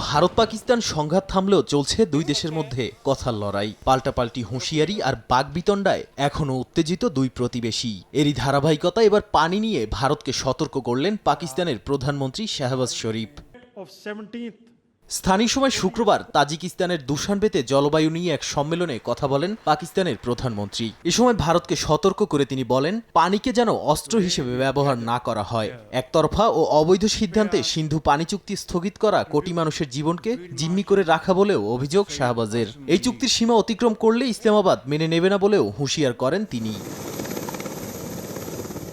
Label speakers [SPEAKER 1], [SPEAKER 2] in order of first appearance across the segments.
[SPEAKER 1] ভারত পাকিস্তান সংঘাত থামলেও চলছে দুই দেশের মধ্যে কথার লড়াই, পাল্টাপাল্টি হুঁশিয়ারি আর বাগবিতণ্ডায় এখনও উত্তেজিত দুই প্রতিবেশী। এরই ধারাবাহিকতা এবার পানি নিয়ে ভারতকে সতর্ক করলেন পাকিস্তানের প্রধানমন্ত্রী শাহবাজ শরীফ। স্থানীয় সময় শুক্রবার তাজিকিস্তানের দুশানবেতে জলবায়ু নিয়ে এক সম্মেলনে কথা বলেন পাকিস্তানের প্রধানমন্ত্রী। এ সময় ভারতকে সতর্ক করে তিনি বলেন, পানিকে যেন অস্ত্র হিসেবে ব্যবহার না করা হয়। একতরফা ও অবৈধ সিদ্ধান্তে সিন্ধু পানি চুক্তি স্থগিত করা কোটি মানুষের জীবনকে জিম্মি করে রাখা বলেও অভিযোগ শাহবাজের। এই চুক্তির সীমা অতিক্রম করলে ইসলামাবাদ মেনে নেবে না বলেও হুঁশিয়ার করেন তিনি।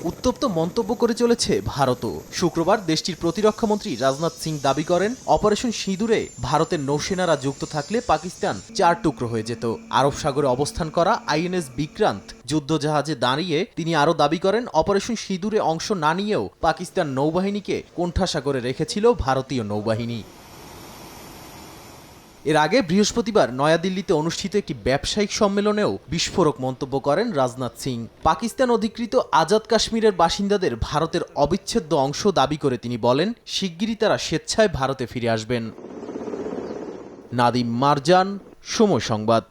[SPEAKER 1] উত্তপ্ত মন্তব্য করে চলেছে ভারতও। শুক্রবার দেশটির প্রতিরক্ষামন্ত্রী রাজনাথ সিং দাবি করেন, অপারেশন সিঁদুরে ভারতের নৌসেনারা যুক্ত থাকলে পাকিস্তান 4 টুকরো হয়ে যেত। আরব সাগরে অবস্থান করা আইএনএস বিক্রান্ত যুদ্ধজাহাজে দাঁড়িয়ে তিনি আরও দাবি করেন, অপারেশন সিঁদুরে অংশ না নিয়েও পাকিস্তান নৌবাহিনীকে কোণঠাসা করে রেখেছিল ভারতীয় নৌবাহিনী। এর আগে বৃহস্পতিবার নয়াদিল্লিতে অনুষ্ঠিত একটি ব্যবসায়িক সম্মেলনেও বিস্ফোরক মন্তব্য করেন রাজনাথ সিং। পাকিস্তান অধিকৃত আজাদ কাশ্মীরের বাসিন্দাদের ভারতের অবিচ্ছেদ্য অংশ দাবি করে তিনি বলেন, শিগগিরই তারা স্বেচ্ছায় ভারতে ফিরে আসবেন। নাদিম মারজান, সময় সংবাদ।